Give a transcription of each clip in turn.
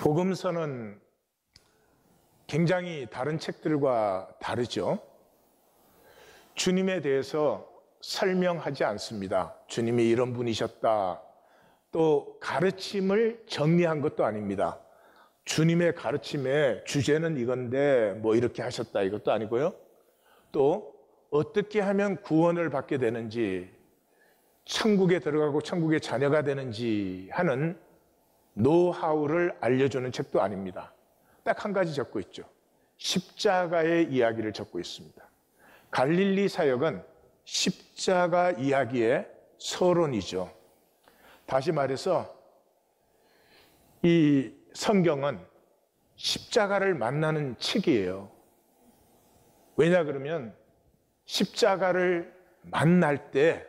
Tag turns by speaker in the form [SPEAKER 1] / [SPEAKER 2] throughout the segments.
[SPEAKER 1] 복음서는 굉장히 다른 책들과 다르죠. 주님에 대해서 설명하지 않습니다. 주님이 이런 분이셨다. 또 가르침을 정리한 것도 아닙니다. 주님의 가르침의 주제는 이건데 뭐 이렇게 하셨다 이것도 아니고요. 또 어떻게 하면 구원을 받게 되는지, 천국에 들어가고 천국의 자녀가 되는지 하는 노하우를 알려주는 책도 아닙니다. 딱 한 가지 적고 있죠. 십자가의 이야기를 적고 있습니다. 갈릴리 사역은 십자가 이야기의 서론이죠. 다시 말해서 이 성경은 십자가를 만나는 책이에요. 왜냐 그러면 십자가를 만날 때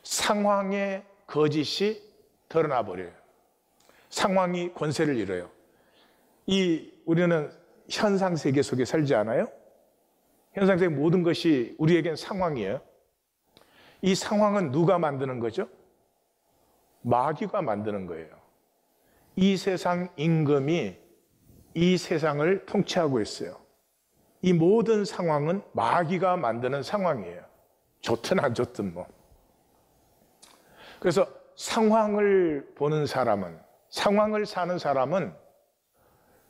[SPEAKER 1] 상황의 거짓이 드러나 버려요. 상황이 권세를 잃어요. 우리는 현상 세계 속에 살지 않아요? 현상 세계 모든 것이 우리에겐 상황이에요. 이 상황은 누가 만드는 거죠? 마귀가 만드는 거예요. 이 세상 임금이 이 세상을 통치하고 있어요. 이 모든 상황은 마귀가 만드는 상황이에요. 좋든 안 좋든 뭐. 그래서 상황을 보는 사람은, 상황을 사는 사람은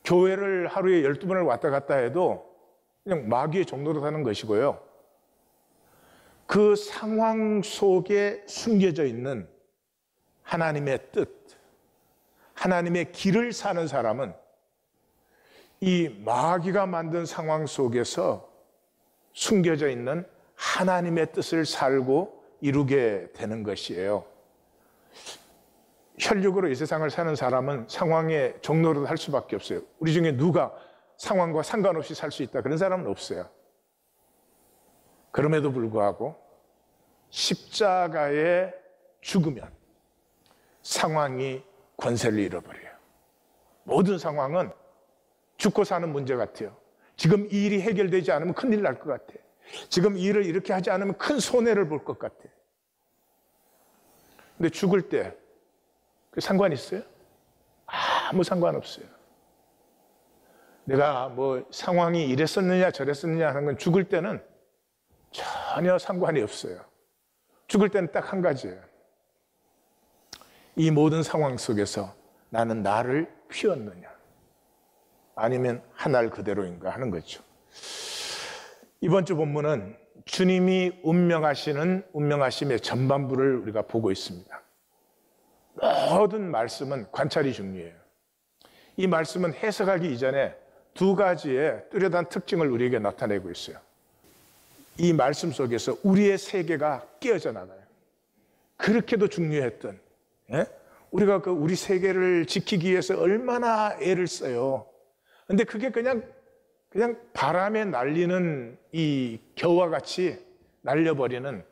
[SPEAKER 1] 교회를 하루에 12번을 왔다 갔다 해도 그냥 마귀의 종로로 사는 것이고요. 그 상황 속에 숨겨져 있는 하나님의 뜻, 하나님의 길을 사는 사람은 이 마귀가 만든 상황 속에서 숨겨져 있는 하나님의 뜻을 살고 이루게 되는 것이에요. 혈육으로 이 세상을 사는 사람은 상황의 종로로 할 수밖에 없어요. 우리 중에 누가 상황과 상관없이 살 수 있다 그런 사람은 없어요. 그럼에도 불구하고 십자가에 죽으면 상황이 권세를 잃어버려요. 모든 상황은 죽고 사는 문제 같아요. 지금 이 일이 해결되지 않으면 큰일 날 것 같아. 지금 이 일을 이렇게 하지 않으면 큰 손해를 볼 것 같아. 근데 죽을 때 그 상관 있어요? 아무 상관없어요. 내가 뭐 상황이 이랬었느냐 저랬었느냐 하는 건 죽을 때는 전혀 상관이 없어요. 죽을 때는 딱 한 가지예요. 이 모든 상황 속에서 나는 나를 피웠느냐 아니면 하늘 그대로인가 하는 거죠. 이번 주 본문은 주님이 운명하심의 전반부를 우리가 보고 있습니다. 모든 말씀은 관찰이 중요해요. 이 말씀은 해석하기 이전에 두 가지의 뚜렷한 특징을 우리에게 나타내고 있어요. 이 말씀 속에서 우리의 세계가 깨어져 나가요. 그렇게도 중요했던, 우리가 우리 세계를 지키기 위해서 얼마나 애를 써요. 근데 그게 그냥 바람에 날리는 이 겨와 같이 날려버리는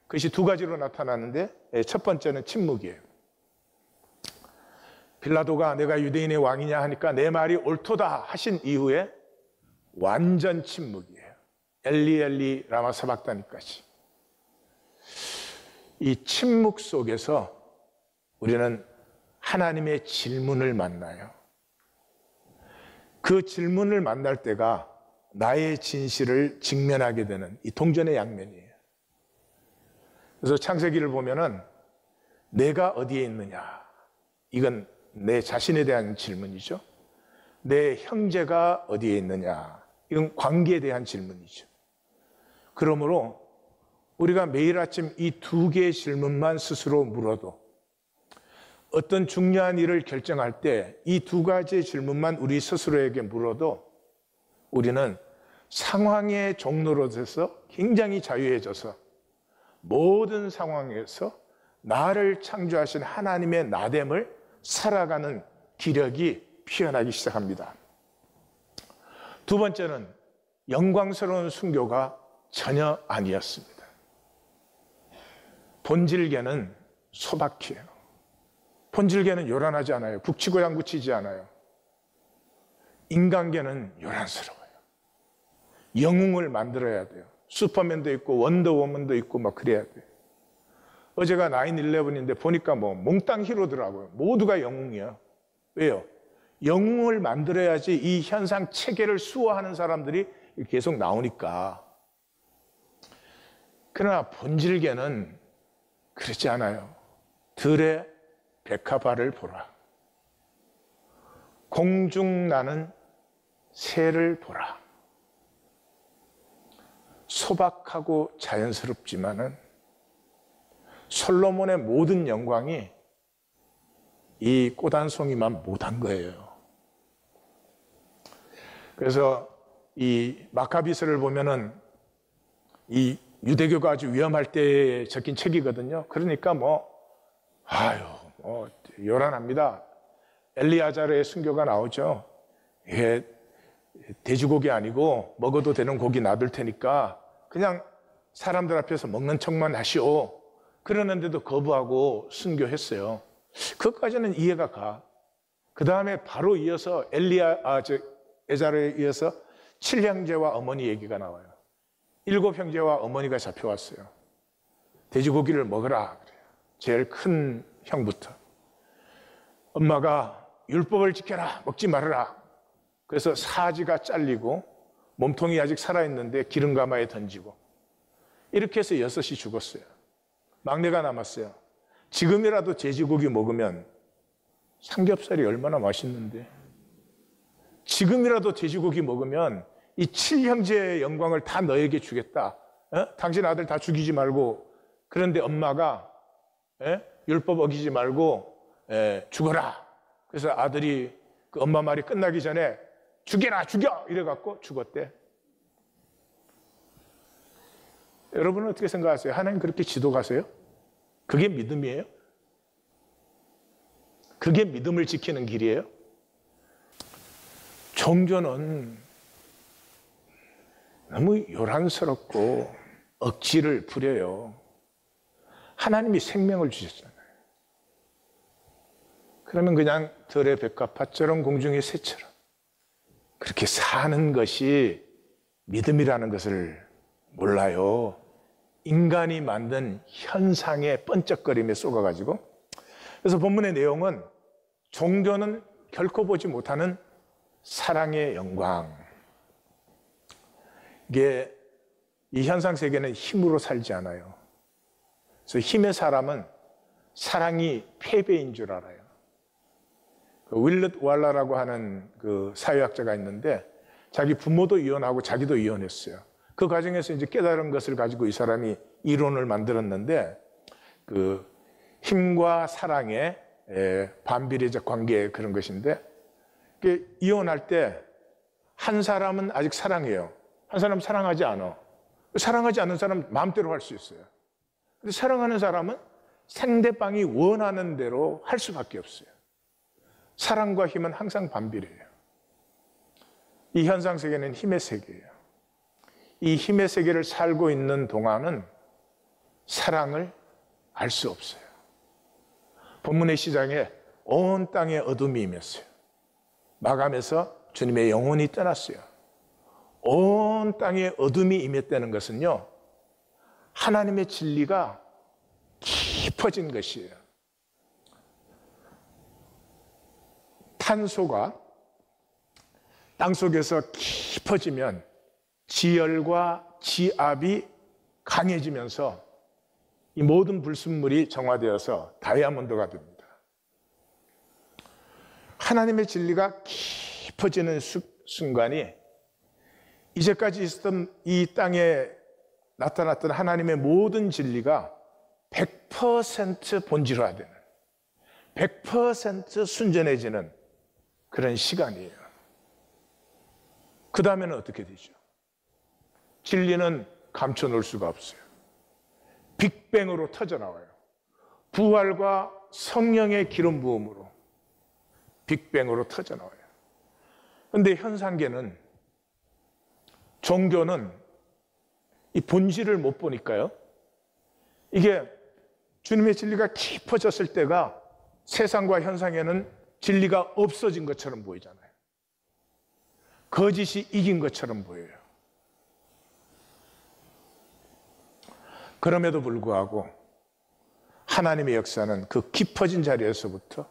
[SPEAKER 1] 것이 두 가지로 나타나는데, 첫 번째는 침묵이에요. 빌라도가 내가 유대인의 왕이냐 하니까 내 말이 옳도다 하신 이후에 완전 침묵이에요. 엘리 엘리 라마 사박다니까지. 이 침묵 속에서 우리는 하나님의 질문을 만나요. 그 질문을 만날 때가 나의 진실을 직면하게 되는 이 동전의 양면이에요. 그래서 창세기를 보면은 내가 어디에 있느냐, 이건 내 자신에 대한 질문이죠. 내 형제가 어디에 있느냐, 이건 관계에 대한 질문이죠. 그러므로 우리가 매일 아침 이 두 개의 질문만 스스로 물어도, 어떤 중요한 일을 결정할 때 이 두 가지의 질문만 우리 스스로에게 물어도 우리는 상황의 종로로서 굉장히 자유해져서 모든 상황에서 나를 창조하신 하나님의 나됨을 살아가는 기력이 피어나기 시작합니다. 두 번째는 영광스러운 순교가 전혀 아니었습니다. 본질계는 소박해요. 본질계는 요란하지 않아요. 북치고 장구치지 않아요. 인간계는 요란스러워요. 영웅을 만들어야 돼요. 슈퍼맨도 있고 원더우먼도 있고 막 그래야 돼요. 어제가 9/11인데 보니까 뭐 몽땅 히로더라고요. 모두가 영웅이야. 왜요? 영웅을 만들어야지 이 현상 체계를 수호하는 사람들이 계속 나오니까. 그러나 본질계는 그렇지 않아요. 들의 백합화를 보라. 공중 나는 새를 보라. 소박하고 자연스럽지만은 솔로몬의 모든 영광이 이 꽃 한 송이만 못한 거예요. 그래서 이 마카비스를 보면은 이 유대교가 아주 위험할 때에 적힌 책이거든요. 그러니까 요란합니다. 엘리아자르의 순교가 나오죠. 이게 돼지고기 아니고 먹어도 되는 고기 놔둘 테니까 그냥 사람들 앞에서 먹는 척만 하시오. 그러는데도 거부하고 순교했어요. 그것까지는 이해가 가. 그 다음에 바로 이어서 에자르에 이어서 7형제와 어머니 얘기가 나와요. 7형제와 어머니가 잡혀왔어요. 돼지고기를 먹으라 그래요. 제일 큰 형부터. 엄마가 율법을 지켜라, 먹지 말아라. 그래서 사지가 잘리고 몸통이 아직 살아있는데 기름가마에 던지고 이렇게 해서 6이 죽었어요. 막내가 남았어요. 지금이라도 돼지고기 먹으면 삼겹살이 얼마나 맛있는데, 지금이라도 돼지고기 먹으면 이 7형제의 영광을 다 너에게 주겠다. 당신 아들 다 죽이지 말고. 그런데 엄마가 율법 어기지 말고 죽어라. 그래서 아들이 그 엄마 말이 끝나기 전에 죽여라, 죽여! 이래갖고 죽었대. 여러분은 어떻게 생각하세요? 하나님 그렇게 지도가세요? 그게 믿음이에요? 그게 믿음을 지키는 길이에요? 종교는 너무 요란스럽고 억지를 부려요. 하나님이 생명을 주셨잖아요. 그러면 그냥 들의 백합화처럼 공중의 새처럼 그렇게 사는 것이 믿음이라는 것을 몰라요. 인간이 만든 현상의 번쩍거림에 쏘가가지고. 그래서 본문의 내용은 종교는 결코 보지 못하는 사랑의 영광. 이게 이 현상 세계는 힘으로 살지 않아요. 그래서 힘의 사람은 사랑이 패배인 줄 알아요. 윌렛 왈라라고 하는 그 사회학자가 있는데 자기 부모도 이혼하고 자기도 이혼했어요. 그 과정에서 이제 깨달은 것을 가지고 이 사람이 이론을 만들었는데 그 힘과 사랑의 반비례적 관계 그런 것인데 이혼할 때 한 사람은 아직 사랑해요. 한 사람은 사랑하지 않아. 사랑하지 않는 사람은 마음대로 할 수 있어요. 근데 사랑하는 사람은 상대방이 원하는 대로 할 수밖에 없어요. 사랑과 힘은 항상 반비례해요. 이 현상 세계는 힘의 세계예요. 이 힘의 세계를 살고 있는 동안은 사랑을 알 수 없어요. 본문의 시작에 온 땅에 어둠이 임했어요. 마감에서 주님의 영혼이 떠났어요. 온 땅에 어둠이 임했다는 것은요, 하나님의 진리가 깊어진 것이에요. 탄소가 땅속에서 깊어지면 지열과 지압이 강해지면서 이 모든 불순물이 정화되어서 다이아몬드가 됩니다. 하나님의 진리가 깊어지는 순간이 이제까지 있었던 이 땅에 나타났던 하나님의 모든 진리가 100% 본질화되는, 100% 순전해지는 그런 시간이에요. 그 다음에는 어떻게 되죠? 진리는 감춰놓을 수가 없어요. 빅뱅으로 터져나와요. 부활과 성령의 기름 부음으로 빅뱅으로 터져나와요. 그런데 현상계는, 종교는 이 본질을 못 보니까요, 이게 주님의 진리가 깊어졌을 때가 세상과 현상에는 진리가 없어진 것처럼 보이잖아요. 거짓이 이긴 것처럼 보여요. 그럼에도 불구하고 하나님의 역사는 그 깊어진 자리에서부터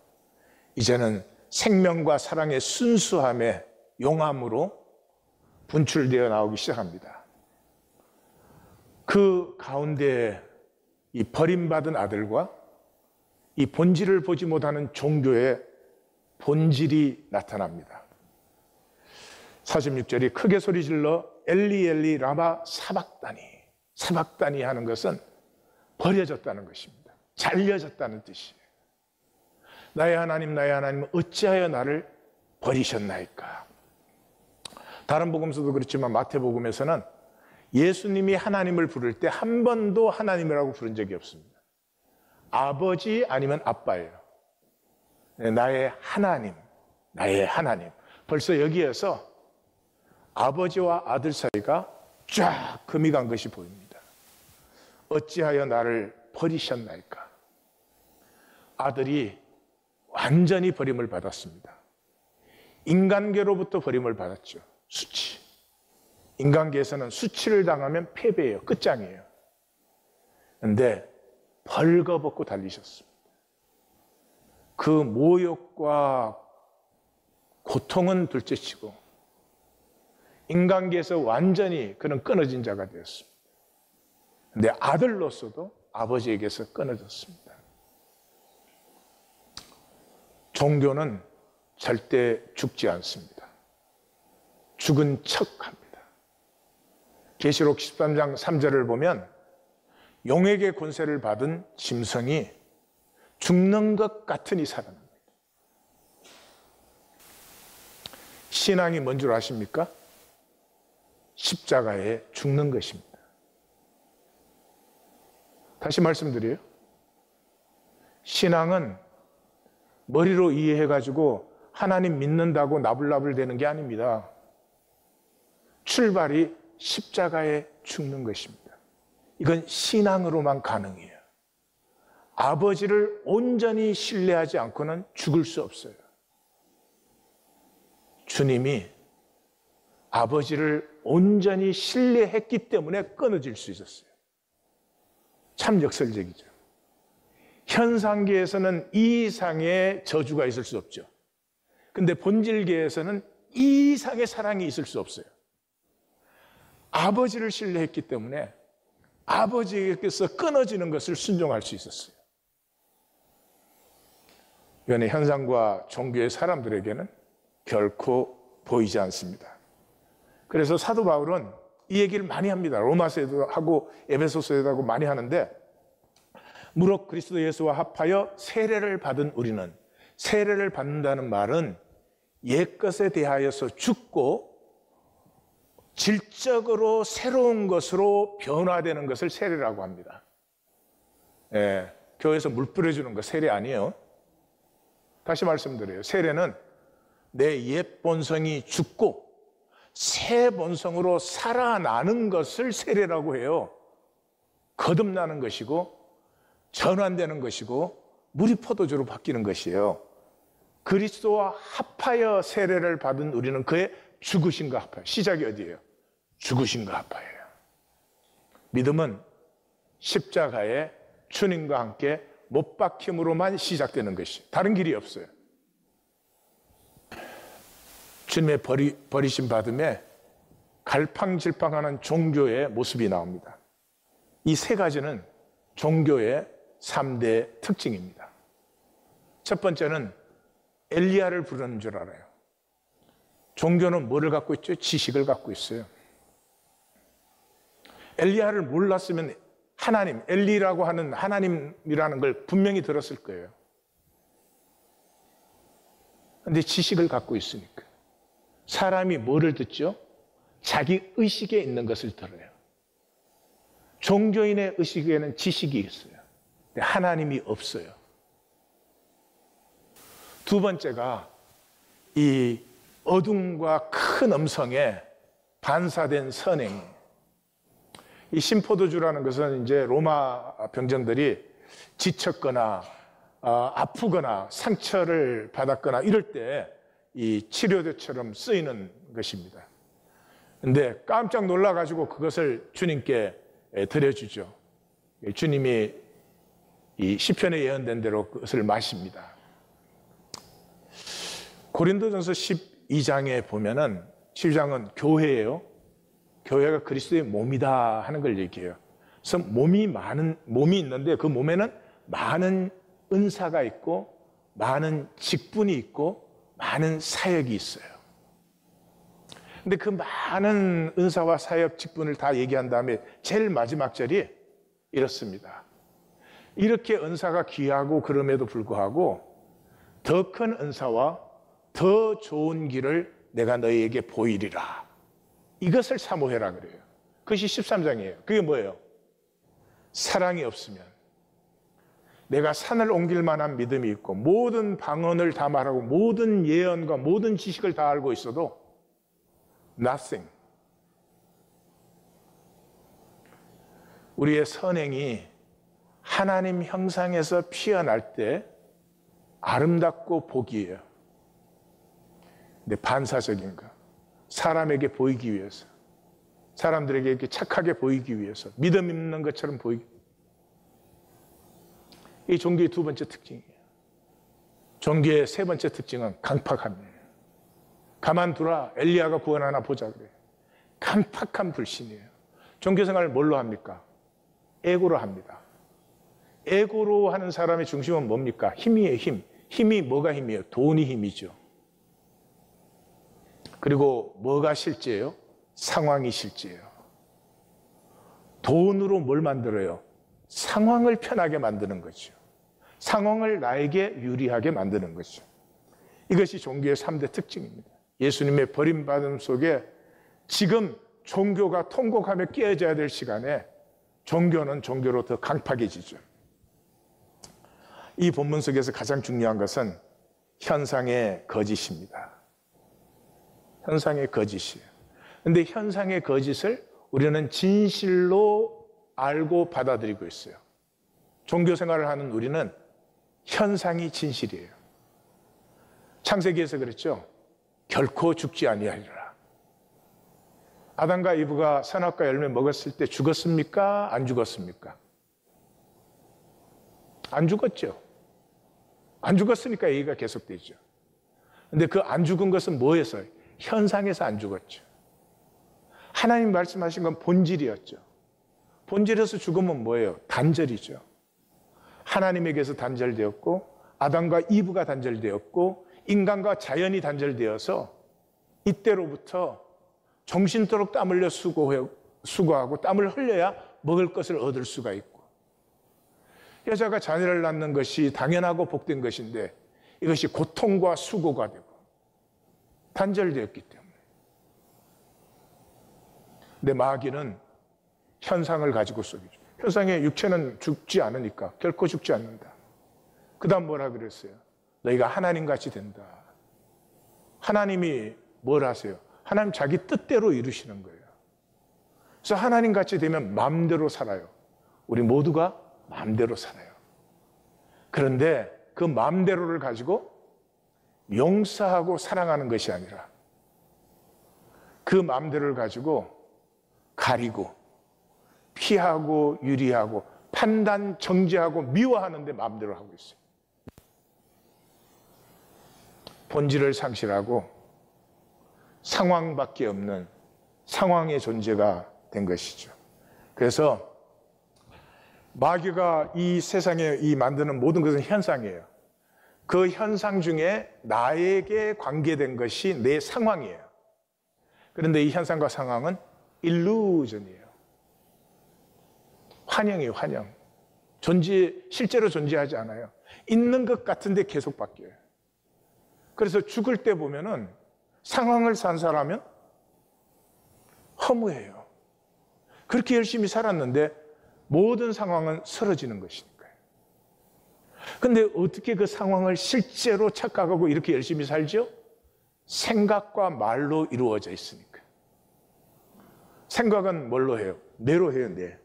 [SPEAKER 1] 이제는 생명과 사랑의 순수함에 용암으로 분출되어 나오기 시작합니다. 그 가운데 이 버림받은 아들과 이 본질을 보지 못하는 종교의 본질이 나타납니다. 46절이 크게 소리질러 엘리 엘리 라마 사박다니, 사박다니 하는 것은 버려졌다는 것입니다. 잘려졌다는 뜻이에요. 나의 하나님 어찌하여 나를 버리셨나이까. 다른 복음서도 그렇지만 마태복음에서는 예수님이 하나님을 부를 때 한 번도 하나님이라고 부른 적이 없습니다. 아버지 아니면 아빠예요. 나의 하나님, 나의 하나님. 벌써 여기에서 아버지와 아들 사이가 쫙 금이 간 것이 보입니다. 어찌하여 나를 버리셨나이까. 아들이 완전히 버림을 받았습니다. 인간계로부터 버림을 받았죠. 수치. 인간계에서는 수치를 당하면 패배예요. 끝장이에요. 그런데 벌거벗고 달리셨습니다. 그 모욕과 고통은 둘째치고 인간계에서 완전히 그는 끊어진 자가 되었습니다. 그런데 아들로서도 아버지에게서 끊어졌습니다. 종교는 절대 죽지 않습니다. 죽은 척합니다. 계시록 13장 3절을 보면 용에게 권세를 받은 짐승이 죽는 것 같으니 살아납니다. 신앙이 뭔 줄 아십니까? 십자가에 죽는 것입니다. 다시 말씀드려요. 신앙은 머리로 이해해가지고 하나님 믿는다고 나불나불 되는 게 아닙니다. 출발이 십자가에 죽는 것입니다. 이건 신앙으로만 가능해요. 아버지를 온전히 신뢰하지 않고는 죽을 수 없어요. 주님이 아버지를 온전히 신뢰했기 때문에 끊어질 수 있었어요. 참 역설적이죠. 현상계에서는 이 이상의 저주가 있을 수 없죠. 근데 본질계에서는 이 이상의 사랑이 있을 수 없어요. 아버지를 신뢰했기 때문에 아버지께서 끊어지는 것을 순종할 수 있었어요. 이번에 현상과 종교의 사람들에게는 결코 보이지 않습니다. 그래서 사도 바울은 이 얘기를 많이 합니다. 로마서에도 하고 에베소서에도 하고 많이 하는데, 무릇 그리스도 예수와 합하여 세례를 받은 우리는, 세례를 받는다는 말은 옛것에 대하여서 죽고 질적으로 새로운 것으로 변화되는 것을 세례라고 합니다. 교회에서 물 뿌려주는 거 세례 아니에요. 다시 말씀드려요. 세례는 내 옛 본성이 죽고 새 본성으로 살아나는 것을 세례라고 해요. 거듭나는 것이고 전환되는 것이고 물이 포도주로 바뀌는 것이에요. 그리스도와 합하여 세례를 받은 우리는 그의 죽으심과 합하여. 시작이 어디예요? 죽으심과 합하여요. 믿음은 십자가에 주님과 함께 못 박힘으로만 시작되는 것이, 다른 길이 없어요. 주님의 버리심 받음에 갈팡질팡하는 종교의 모습이 나옵니다. 이 세 가지는 종교의 3대 특징입니다. 첫 번째는 엘리야를 부르는 줄 알아요. 종교는 뭐를 갖고 있죠? 지식을 갖고 있어요. 엘리야를 몰랐으면 하나님, 엘리라고 하는 하나님이라는 걸 분명히 들었을 거예요. 그런데 지식을 갖고 있으니까. 사람이 뭐를 듣죠? 자기 의식에 있는 것을 들어요. 종교인의 의식에는 지식이 있어요. 근데 하나님이 없어요. 두 번째가 이 어둠과 큰 음성에 반사된 선행. 이 심포도주라는 것은 이제 로마 병정들이 지쳤거나 아프거나 상처를 받았거나 이럴 때 이 치료제처럼 쓰이는 것입니다. 근데 깜짝 놀라가지고 그것을 주님께 드려주죠. 주님이 이 시편에 예언된 대로 그것을 마십니다. 고린도전서 12장에 보면은 12장은 교회예요. 교회가 그리스도의 몸이다 하는 걸 얘기해요. 그래서 몸이 있는데 그 몸에는 많은 은사가 있고 많은 직분이 있고 많은 사역이 있어요. 근데 그 많은 은사와 사역, 직분을 다 얘기한 다음에 제일 마지막 절이 이렇습니다. 이렇게 은사가 귀하고 그럼에도 불구하고 더 큰 은사와 더 좋은 길을 내가 너희에게 보이리라. 이것을 사모해라 그래요. 그것이 13장이에요. 그게 뭐예요? 사랑이 없으면 내가 산을 옮길 만한 믿음이 있고 모든 방언을 다 말하고 모든 예언과 모든 지식을 다 알고 있어도 nothing. 우리의 선행이 하나님 형상에서 피어날 때 아름답고 복이에요. 근데 반사적인 거, 사람에게 보이기 위해서, 사람들에게 이렇게 착하게 보이기 위해서, 믿음 있는 것처럼 보이기, 이 종교의 두 번째 특징이에요. 종교의 세 번째 특징은 강팍함이에요. 가만두라, 엘리야가 구원하나 보자 그래요. 강팍한 불신이에요. 종교생활을 뭘로 합니까? 에고로 합니다. 에고로 하는 사람의 중심은 뭡니까? 힘이에요, 힘. 힘이 뭐가 힘이에요? 돈이 힘이죠. 그리고 뭐가 실제예요? 상황이 실제예요. 돈으로 뭘 만들어요? 상황을 편하게 만드는 거죠. 상황을 나에게 유리하게 만드는 거죠. 이것이 종교의 3대 특징입니다. 예수님의 버림받음 속에 지금 종교가 통곡하며 깨어져야 될 시간에 종교는 종교로 더 강팍해지죠. 이 본문 속에서 가장 중요한 것은 현상의 거짓입니다. 현상의 거짓이에요. 그런데 현상의 거짓을 우리는 진실로 알고 받아들이고 있어요. 종교 생활을 하는 우리는 현상이 진실이에요. 창세기에서 그랬죠. 결코 죽지 아니하리라. 아담과 이브가 선악과 열매 먹었을 때 죽었습니까? 안 죽었습니까? 안 죽었죠. 안 죽었으니까 얘기가 계속되죠. 그런데 그 안 죽은 것은 뭐에서? 현상에서 안 죽었죠. 하나님 말씀하신 건 본질이었죠. 본질에서 죽으면 뭐예요? 단절이죠. 하나님에게서 단절되었고 아담과 이브가 단절되었고 인간과 자연이 단절되어서 이때로부터 정신토록 땀 흘려 수고하고 땀을 흘려야 먹을 것을 얻을 수가 있고 여자가 자녀를 낳는 것이 당연하고 복된 것인데 이것이 고통과 수고가 되고 단절되었기 때문에. 근데 마귀는 현상을 가지고 속이죠. 현상의 육체는 죽지 않으니까 결코 죽지 않는다. 그 다음 뭐라 그랬어요? 너희가 하나님같이 된다. 하나님이 뭘 하세요? 하나님 자기 뜻대로 이루시는 거예요. 그래서 하나님같이 되면 마음대로 살아요. 우리 모두가 마음대로 살아요. 그런데 그 마음대로를 가지고 용서하고 사랑하는 것이 아니라 그 마음대로를 가지고 가리고 피하고 유리하고 판단 정죄하고 미워하는 데 마음대로 하고 있어요. 본질을 상실하고 상황밖에 없는 상황의 존재가 된 것이죠. 그래서 마귀가 이 세상에 만드는 모든 것은 현상이에요. 그 현상 중에 나에게 관계된 것이 내 상황이에요. 그런데 이 현상과 상황은 일루전이에요. 환영이에요, 환영. 실제로 존재하지 않아요. 있는 것 같은데 계속 바뀌어요. 그래서 죽을 때 보면은 상황을 산 사람은 허무해요. 그렇게 열심히 살았는데 모든 상황은 쓰러지는 것이니까요. 근데 어떻게 그 상황을 실제로 착각하고 이렇게 열심히 살죠? 생각과 말로 이루어져 있으니까. 생각은 뭘로 해요? 뇌로 해요, 뇌.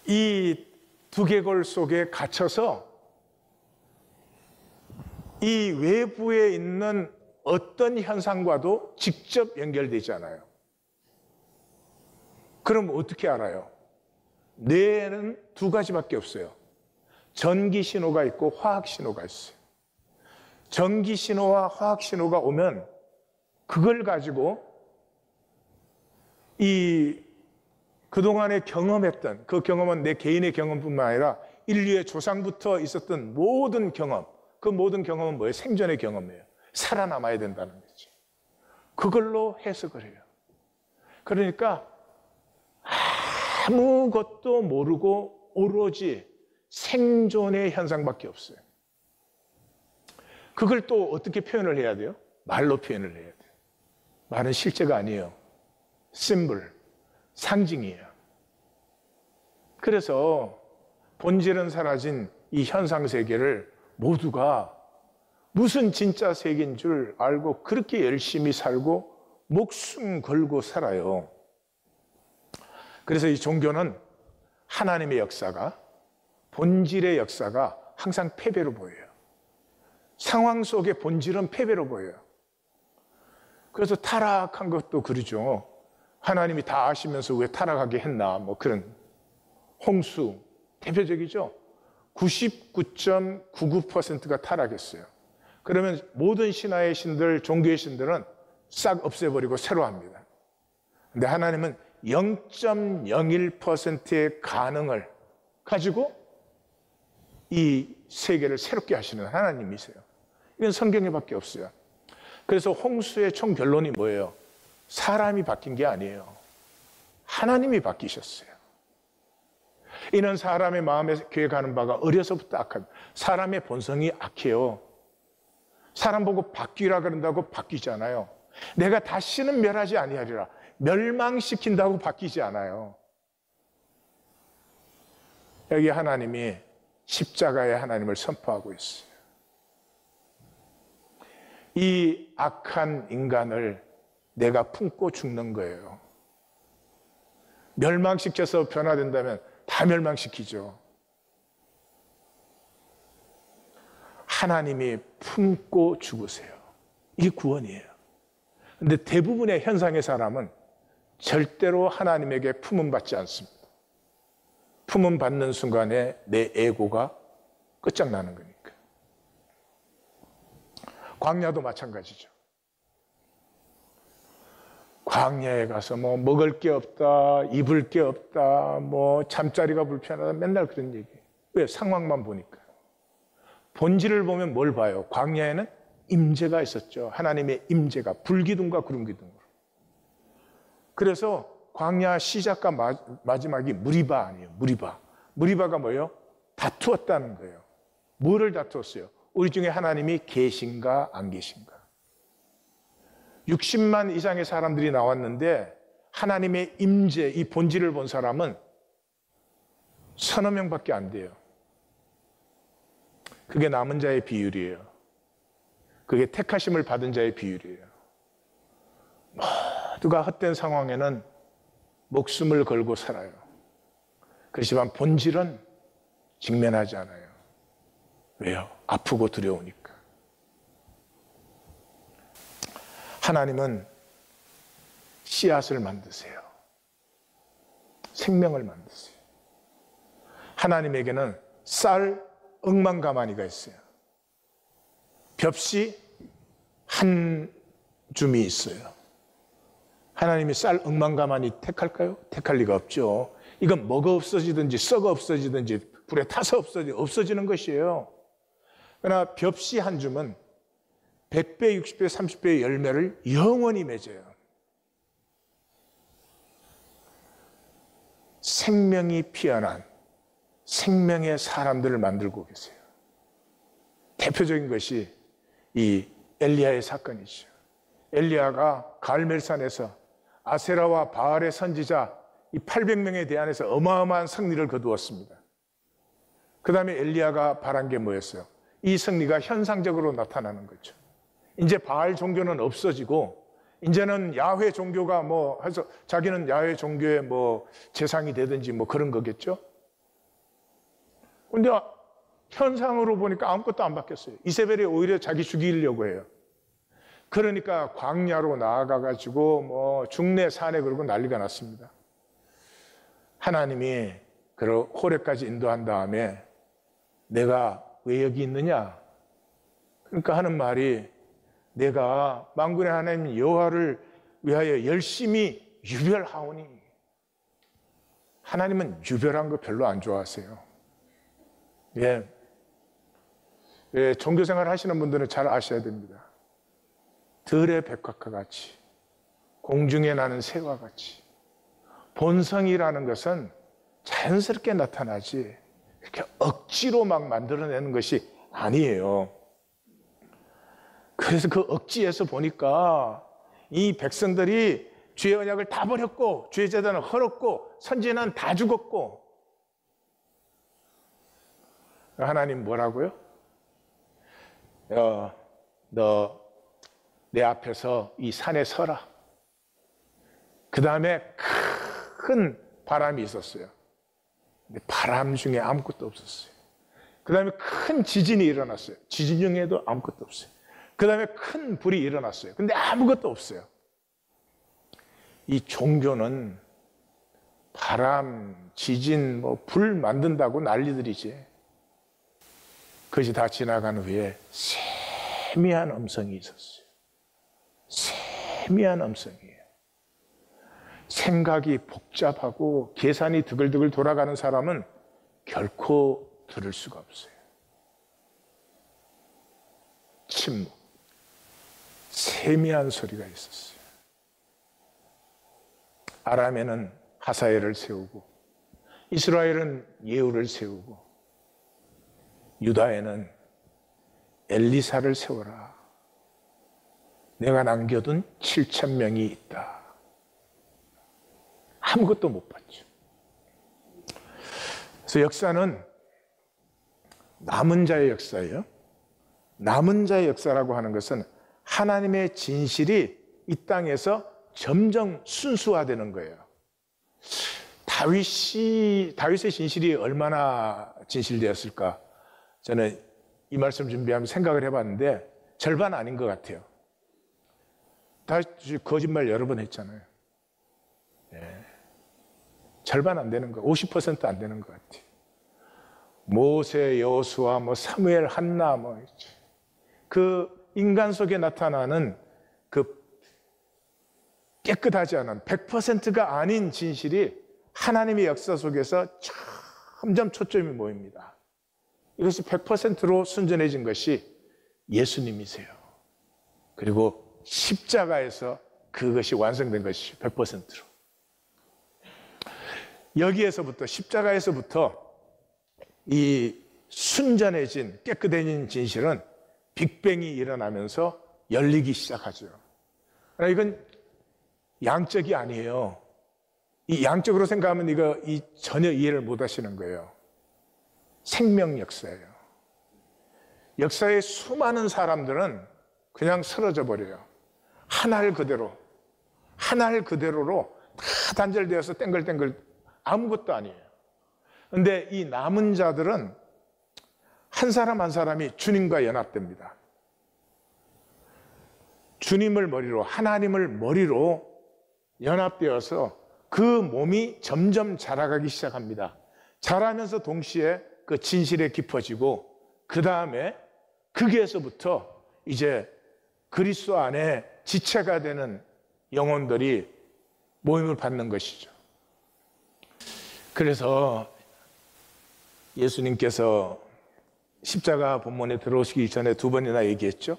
[SPEAKER 1] 이 두개골 속에 갇혀서 이 외부에 있는 어떤 현상과도 직접 연결되지 않아요. 그럼 어떻게 알아요? 뇌에는 두 가지밖에 없어요. 전기 신호가 있고 화학 신호가 있어요. 전기 신호와 화학 신호가 오면 그걸 가지고 그동안에 경험했던 그 경험은 내 개인의 경험뿐만 아니라 인류의 조상부터 있었던 모든 경험, 그 모든 경험은 뭐예요? 생존의 경험이에요. 살아남아야 된다는 거죠. 그걸로 해석을 해요. 그러니까 아무것도 모르고 오로지 생존의 현상밖에 없어요. 그걸 또 어떻게 표현을 해야 돼요? 말로 표현을 해야 돼요. 말은 실제가 아니에요. 심볼, 상징이에요. 그래서 본질은 사라진 이 현상 세계를 모두가 무슨 진짜 세계인 줄 알고 그렇게 열심히 살고 목숨 걸고 살아요. 그래서 이 종교는 하나님의 역사가, 본질의 역사가 항상 패배로 보여요. 상황 속의 본질은 패배로 보여요. 그래서 타락한 것도 그러죠. 하나님이 다 아시면서 왜 타락하게 했나, 뭐 그런. 홍수 대표적이죠. 99.99%가 타락했어요. 그러면 모든 신화의 신들, 종교의 신들은 싹 없애버리고 새로 합니다. 근데 하나님은 0.01%의 가능을 가지고 이 세계를 새롭게 하시는 하나님이세요. 이건 성경에밖에 없어요. 그래서 홍수의 총 결론이 뭐예요? 사람이 바뀐 게 아니에요. 하나님이 바뀌셨어요. 이는 사람의 마음에 계획하는 바가 어려서부터 악합니다. 사람의 본성이 악해요. 사람 보고 바뀌라 그런다고 바뀌잖아요. 내가 다시는 멸하지 아니하리라, 멸망시킨다고 바뀌지 않아요. 여기 하나님이 십자가의 하나님을 선포하고 있어요. 이 악한 인간을 내가 품고 죽는 거예요. 멸망시켜서 변화된다면 다 멸망시키죠. 하나님이 품고 죽으세요. 이게 구원이에요. 근데 대부분의 현상의 사람은 절대로 하나님에게 품음받지 않습니다. 품음받는 순간에 내 에고가 끝장나는 거니까. 광야도 마찬가지죠. 광야에 가서 뭐 먹을 게 없다, 입을 게 없다, 뭐 잠자리가 불편하다, 맨날 그런 얘기. 왜? 상황만 보니까. 본질을 보면 뭘 봐요? 광야에는 임재가 있었죠. 하나님의 임재가 불기둥과 구름기둥으로. 그래서 광야 시작과 마지막이 무리바 아니에요. 무리바가 뭐예요? 다투었다는 거예요. 뭐를 다투었어요? 우리 중에 하나님이 계신가 안 계신가. 60만 이상의 사람들이 나왔는데 하나님의 임재, 이 본질을 본 사람은 서너 명밖에 안 돼요. 그게 남은 자의 비율이에요. 그게 택하심을 받은 자의 비율이에요. 모두가 헛된 상황에는 목숨을 걸고 살아요. 그렇지만 본질은 직면하지 않아요. 왜요? 아프고 두려우니까. 하나님은 씨앗을 만드세요. 생명을 만드세요. 하나님에게는 쌀 억만가마니가 있어요. 벽시 한 줌이 있어요. 하나님이 쌀 억만가마니 택할까요? 택할 리가 없죠. 이건 먹어 없어지든지 썩어 없어지든지 불에 타서 없어지는 것이에요. 그러나 벽시 한 줌은 100배, 60배, 30배의 열매를 영원히 맺어요. 생명이 피어난 생명의 사람들을 만들고 계세요. 대표적인 것이 이 엘리야의 사건이죠. 엘리야가 갈멜산에서 아세라와 바알의 선지자 이 800명에 대항해서 어마어마한 승리를 거두었습니다. 그 다음에 엘리야가 바란 게 뭐였어요? 이 승리가 현상적으로 나타나는 거죠. 이제 바알 종교는 없어지고 이제는 야훼 종교가 뭐 해서 자기는 야훼 종교의 뭐 재상이 되든지 뭐 그런 거겠죠. 근데 현상으로 보니까 아무것도 안 바뀌었어요. 이세벨이 오히려 자기 죽이려고 해요. 그러니까 광야로 나아가가지고 뭐 중내 산에 그러고 난리가 났습니다. 하나님이 그를 호렙까지 인도한 다음에 내가 왜 여기 있느냐? 그러니까 하는 말이 내가 만군의 하나님 여호와를 위하여 열심히 유별하오니. 하나님은 유별한 거 별로 안 좋아하세요. 예. 예, 종교생활 하시는 분들은 잘 아셔야 됩니다. 들의 백합과 같이, 공중에 나는 새와 같이, 본성이라는 것은 자연스럽게 나타나지 이렇게 억지로 막 만들어내는 것이 아니에요. 그래서 그 억지에서 보니까 이 백성들이 주의 언약을 다 버렸고 주의 제단을 헐었고 선지는 다 죽었고, 하나님 뭐라고요? 너 내 앞에서 이 산에 서라. 그 다음에 큰 바람이 있었어요. 근데 바람 중에 아무것도 없었어요. 그 다음에 큰 지진이 일어났어요. 지진 중에도 아무것도 없어요. 그 다음에 큰 불이 일어났어요. 근데 아무것도 없어요. 이 종교는 바람, 지진, 불 만든다고 난리들이지. 그것이 다 지나간 후에 세미한 음성이 있었어요. 세미한 음성이에요. 생각이 복잡하고 계산이 드글드글 돌아가는 사람은 결코 들을 수가 없어요. 침묵. 세미한 소리가 있었어요. 아람에는 하사엘을 세우고 이스라엘은 예후를 세우고 유다에는 엘리사를 세워라. 내가 남겨둔 7,000명이 있다. 아무것도 못 봤죠. 그래서 역사는 남은 자의 역사예요. 남은 자의 역사라고 하는 것은 하나님의 진실이 이 땅에서 점점 순수화되는 거예요. 다윗의 진실이 얼마나 진실되었을까? 저는 이 말씀 준비하면서 생각을 해봤는데 절반 아닌 것 같아요. 다윗이 거짓말 여러 번 했잖아요. 네. 절반 안 되는 거, 50% 안 되는 것 같아요. 모세, 여호수아, 사무엘, 한나, 그 인간 속에 나타나는 그 깨끗하지 않은 100%가 아닌 진실이 하나님의 역사 속에서 점점 초점이 모입니다. 이것이 100%로 순전해진 것이 예수님이세요. 그리고 십자가에서 그것이 완성된 것이 100%로. 여기에서부터, 십자가에서부터 이 순전해진, 깨끗해진 진실은 빅뱅이 일어나면서 열리기 시작하죠. 그러나 이건 양적이 아니에요. 이 양적으로 생각하면 이 전혀 이해를 못 하시는 거예요. 생명 역사예요. 역사의 수많은 사람들은 그냥 쓰러져 버려요. 한 알 그대로로 다 단절되어서 땡글땡글 아무것도 아니에요. 그런데 이 남은 자들은 한 사람 한 사람이 주님과 연합됩니다. 주님을 머리로, 하나님을 머리로 연합되어서 그 몸이 점점 자라가기 시작합니다. 자라면서 동시에 그 진실에 깊어지고, 그 다음에 거기에서부터 이제 그리스도 안에 지체가 되는 영혼들이 모임을 받는 것이죠. 그래서 예수님께서 십자가 본문에 들어오시기 전에 2번이나 얘기했죠.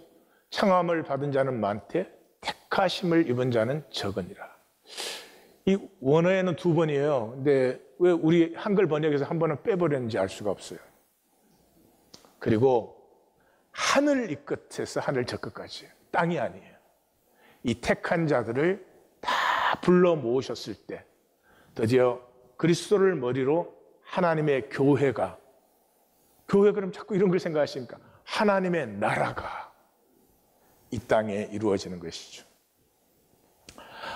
[SPEAKER 1] 청함을 받은 자는 많되 택하심을 입은 자는 적으니라. 이 원어에는 2번이에요. 근데 왜 우리 한글 번역에서 한 번은 빼버렸는지 알 수가 없어요. 그리고 하늘 이 끝에서 하늘 저 끝까지, 땅이 아니에요. 이 택한 자들을 다 불러 모으셨을 때 드디어 그리스도를 머리로 하나님의 교회가, 교회 그럼 자꾸 이런 걸 생각하시니까 하나님의 나라가 이 땅에 이루어지는 것이죠.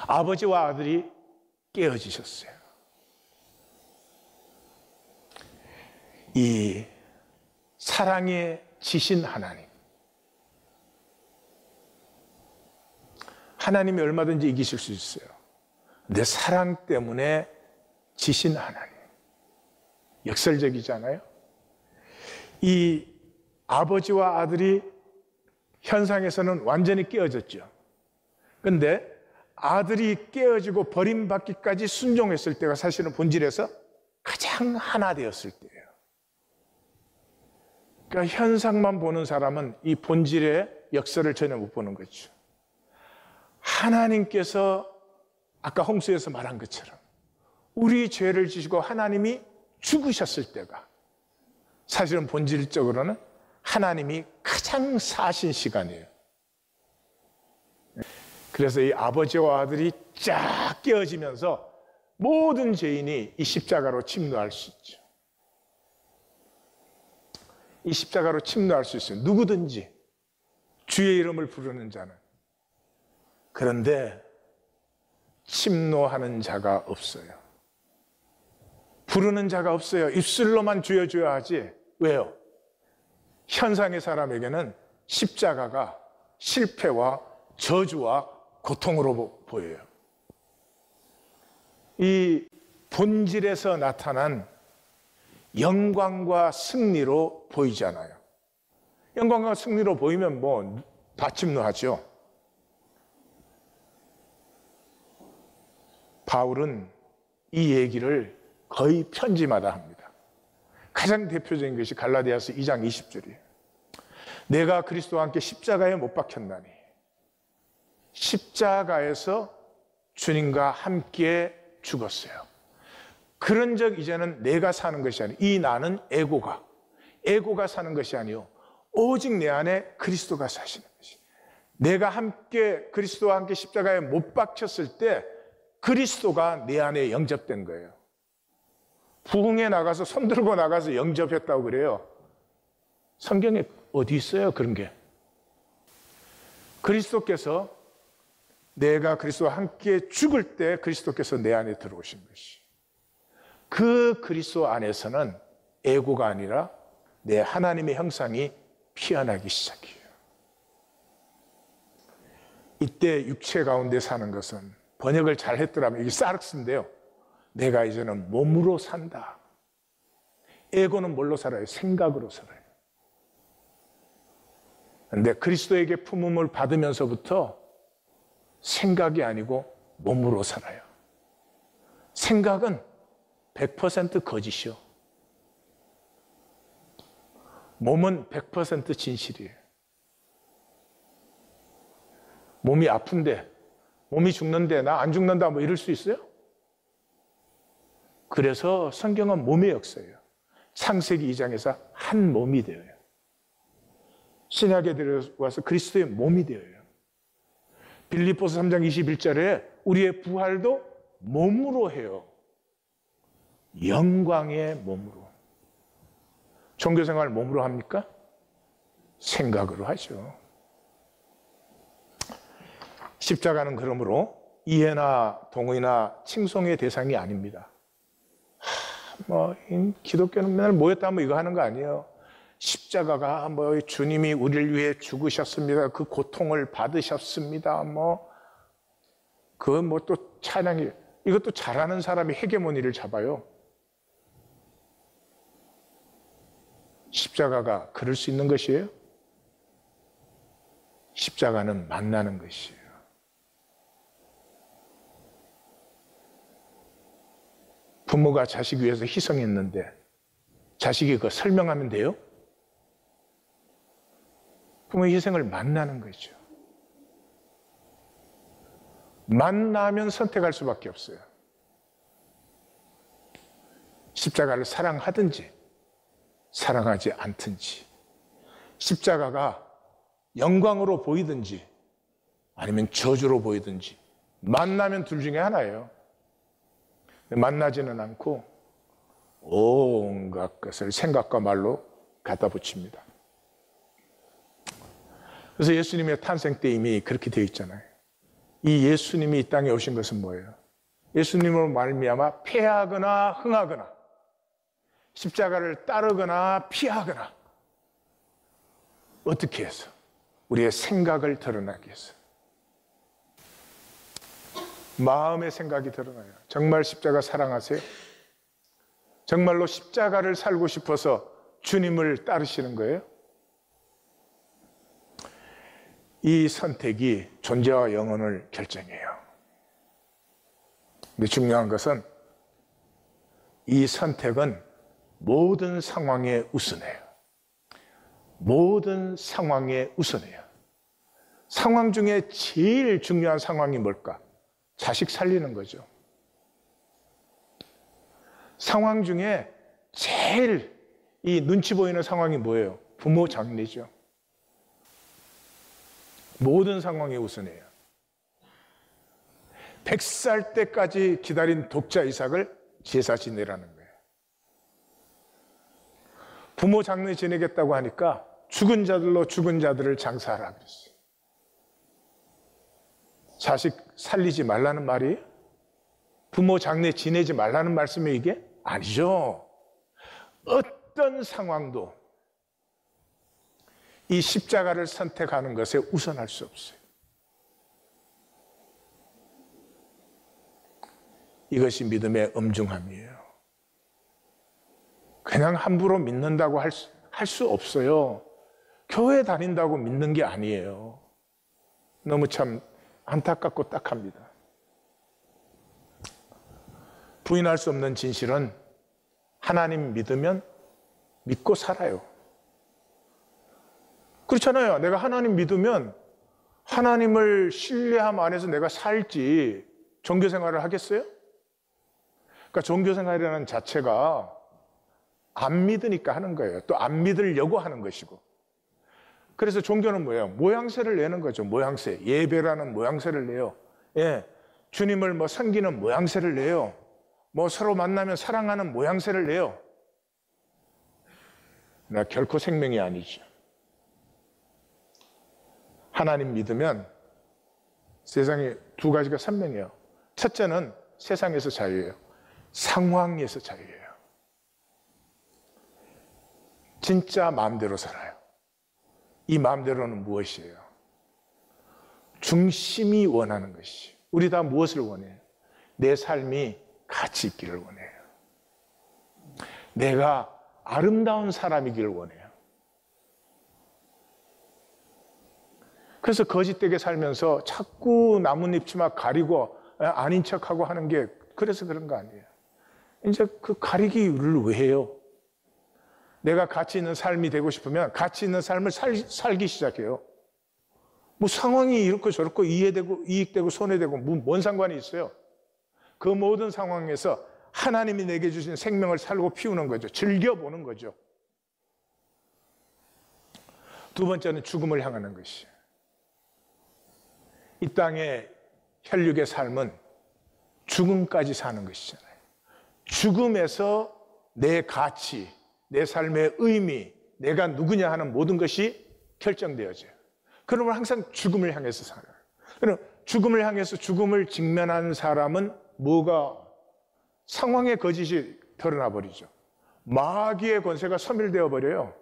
[SPEAKER 1] 아버지와 아들이 깨어지셨어요. 이 사랑에 지신 하나님, 하나님이 얼마든지 이기실 수 있어요. 내 사랑 때문에 지신 하나님, 역설적이잖아요. 이 아버지와 아들이 현상에서는 완전히 깨어졌죠. 근데 아들이 깨어지고 버림받기까지 순종했을 때가 사실은 본질에서 가장 하나 되었을 때예요. 그러니까 현상만 보는 사람은 이 본질의 역사를 전혀 못 보는 거죠. 하나님께서 아까 홍수에서 말한 것처럼 우리 죄를 지시고 하나님이 죽으셨을 때가 사실은 본질적으로는 하나님이 가장 사신 시간이에요. 그래서 이 아버지와 아들이 쫙 깨어지면서 모든 죄인이 이 십자가로 침노할 수 있죠. 이 십자가로 침노할 수 있어요. 누구든지 주의 이름을 부르는 자는. 그런데 침노하는 자가 없어요. 부르는 자가 없어요. 입술로만 주여 주여 하지. 왜요? 현상의 사람에게는 십자가가 실패와 저주와 고통으로 보여요. 이 본질에서 나타난 영광과 승리로 보이잖아요. 영광과 승리로 보이면 뭐 다 침노하죠. 바울은 이 얘기를 거의 편지마다 합니다. 가장 대표적인 것이 갈라디아서 2장 20절이에요. 내가 그리스도와 함께 십자가에 못 박혔나니 십자가에서 주님과 함께 죽었어요. 그런 적 이제는 내가 사는 것이 아니에요. 이 나는 에고가 사는 것이 아니요 오직 내 안에 그리스도가 사시는 것이. 내가 함께 그리스도와 함께 십자가에 못 박혔을 때 그리스도가 내 안에 영접된 거예요. 부흥에 나가서 손 들고 나가서 영접했다고 그래요. 성경에 어디 있어요 그런 게? 그리스도께서 내가 그리스도와 함께 죽을 때 그리스도께서 내 안에 들어오신 것이. 그 그리스도 안에서는 에고가 아니라 내 하나님의 형상이 피어나기 시작해요. 이때 육체 가운데 사는 것은 번역을 잘 했더라면 이게 사르스인데요. 내가 이제는 몸으로 산다. 에고는 뭘로 살아요? 생각으로 살아요. 그런데 그리스도에게 품음을 받으면서부터 생각이 아니고 몸으로 살아요. 생각은 100% 거짓이요. 몸은 100% 진실이에요. 몸이 아픈데, 몸이 죽는데 나 안 죽는다 뭐 이럴 수 있어요? 그래서 성경은 몸의 역사예요. 창세기 2장에서 한 몸이 되어요. 신약에 들어와서 그리스도의 몸이 되어요. 빌립보서 3장 21절에 우리의 부활도 몸으로 해요. 영광의 몸으로. 종교생활 몸으로 합니까? 생각으로 하죠. 십자가는 그러므로 이해나 동의나 칭송의 대상이 아닙니다. 기독교는 맨날 모였다 하면 이거 하는 거 아니에요. 십자가가 주님이 우리를 위해 죽으셨습니다. 그 고통을 받으셨습니다. 또 찬양이, 이것도 잘하는 사람이 헤게모니를 잡아요. 십자가가 그럴 수 있는 것이에요? 십자가는 만나는 것이에요. 부모가 자식 위해서 희생했는데 자식이 그거 설명하면 돼요? 부모의 희생을 만나는 거죠. 만나면 선택할 수밖에 없어요. 십자가를 사랑하든지 사랑하지 않든지, 십자가가 영광으로 보이든지 아니면 저주로 보이든지 만나면 둘 중에 하나예요. 만나지는 않고 온갖 것을 생각과 말로 갖다 붙입니다. 그래서 예수님의 탄생 때 이미 그렇게 되어 있잖아요. 이 예수님이 이 땅에 오신 것은 뭐예요? 예수님으로 말미암아 패하거나 흥하거나 십자가를 따르거나 피하거나 어떻게 해서? 우리의 생각을 드러나기 위해서. 마음의 생각이 드러나요. 정말 십자가 사랑하세요? 정말로 십자가를 살고 싶어서 주님을 따르시는 거예요? 이 선택이 존재와 영혼을 결정해요. 근데 중요한 것은 이 선택은 모든 상황에 우선해요. 모든 상황에 우선해요. 상황 중에 제일 중요한 상황이 뭘까? 자식 살리는 거죠. 상황 중에 제일 이 눈치 보이는 상황이 뭐예요? 부모 장례죠. 모든 상황에 우선해요. 100살 때까지 기다린 독자 이삭을 제사 지내라는 거예요. 부모 장례 지내겠다고 하니까 죽은 자들로 죽은 자들을 장사하라 그랬어요. 자식 살리지 말라는 말이에요? 부모 장례 지내지 말라는 말씀이 이게? 아니죠. 어떤 상황도 이 십자가를 선택하는 것에 우선할 수 없어요. 이것이 믿음의 엄중함이에요. 그냥 함부로 믿는다고 할 수 없어요. 교회 다닌다고 믿는 게 아니에요. 너무 참 안타깝고 딱합니다. 부인할 수 없는 진실은 하나님 믿으면 믿고 살아요. 그렇잖아요. 내가 하나님 믿으면 하나님을 신뢰함 안에서 내가 살지 종교 생활을 하겠어요? 그러니까 종교 생활이라는 자체가 안 믿으니까 하는 거예요. 또 안 믿으려고 하는 것이고. 그래서 종교는 뭐예요? 모양새를 내는 거죠. 모양새. 예배라는 모양새를 내요. 예. 주님을 뭐 섬기는 모양새를 내요. 뭐 서로 만나면 사랑하는 모양새를 내요. 나 결코 생명이 아니죠. 하나님 믿으면 세상에 두 가지가 선명해요. 첫째는 세상에서 자유예요. 상황에서 자유예요. 진짜 마음대로 살아요. 이 마음대로는 무엇이에요? 중심이 원하는 것이. 우리 다 무엇을 원해요? 내 삶이 가치 있기를 원해요. 내가 아름다운 사람이기를 원해요. 그래서 거짓되게 살면서 자꾸 나뭇잎 치마 가리고 아닌 척하고 하는 게 그래서 그런 거 아니에요. 이제 그 가리기를 왜 해요? 내가 가치 있는 삶이 되고 싶으면 가치 있는 삶을 살기 시작해요. 뭐 상황이 이렇고 저렇고 이익되고 손해되고 뭔 상관이 있어요? 그 모든 상황에서 하나님이 내게 주신 생명을 살고 피우는 거죠. 즐겨보는 거죠. 두 번째는 죽음을 향하는 것이에요. 이 땅의 혈육의 삶은 죽음까지 사는 것이잖아요. 죽음에서 내 가치, 내 삶의 의미, 내가 누구냐 하는 모든 것이 결정되어져요. 그러면 항상 죽음을 향해서 살아요. 그럼 죽음을 향해서 죽음을 직면하는 사람은 뭐가 상황의 거짓이 드러나 버리죠. 마귀의 권세가 소멸되어 버려요.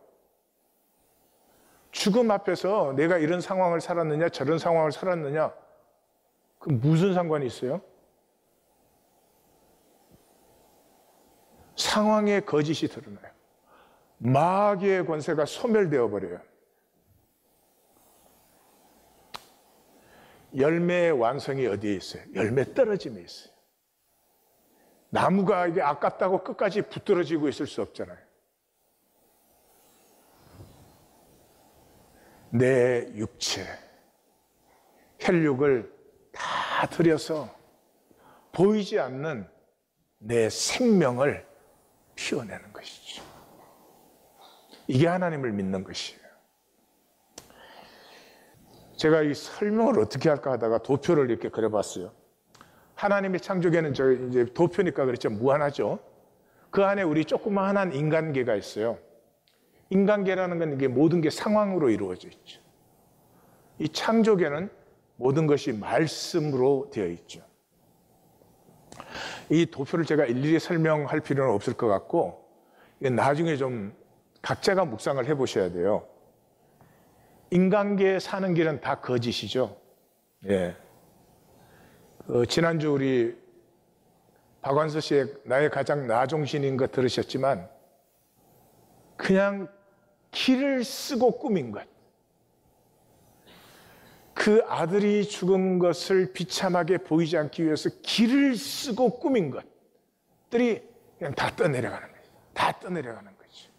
[SPEAKER 1] 죽음 앞에서 내가 이런 상황을 살았느냐 저런 상황을 살았느냐 그 무슨 상관이 있어요? 상황의 거짓이 드러나요. 마귀의 권세가 소멸되어 버려요. 열매의 완성이 어디에 있어요? 열매 떨어짐에 있어요. 나무가 이게 아깝다고 끝까지 붙들어지고 있을 수 없잖아요. 내 육체, 혈육을 다 들여서 보이지 않는 내 생명을 피워내는 것이죠. 이게 하나님을 믿는 것이에요. 제가 이 설명을 어떻게 할까 하다가 도표를 이렇게 그려봤어요. 하나님의 창조계는 저 이제 도표니까 그렇죠. 무한하죠. 그 안에 우리 조그마한 인간계가 있어요. 인간계라는 건 이게 모든 게 상황으로 이루어져 있죠. 이 창조계는 모든 것이 말씀으로 되어 있죠. 이 도표를 제가 일일이 설명할 필요는 없을 것 같고 나중에 좀 각자가 묵상을 해보셔야 돼요. 인간계에 사는 길은 다 거짓이죠. 예. 지난주 우리 박완서 씨의 나의 가장 나종신인 것 들으셨지만 그냥 길을 쓰고 꾸민 것. 그 아들이 죽은 것을 비참하게 보이지 않기 위해서 길을 쓰고 꾸민 것들이 그냥 다 떠내려가는 거예요. 다 떠내려가는 거죠.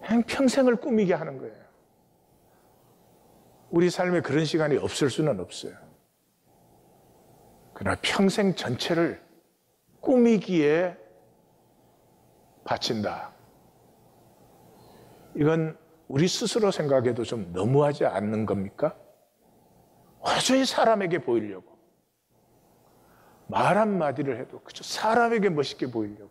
[SPEAKER 1] 그냥 평생을 꾸미게 하는 거예요. 우리 삶에 그런 시간이 없을 수는 없어요. 그러나 평생 전체를 꾸미기에 바친다. 이건 우리 스스로 생각해도 좀 너무하지 않는 겁니까? 완전히 사람에게 보이려고. 말 한마디를 해도 그저 사람에게 멋있게 보이려고.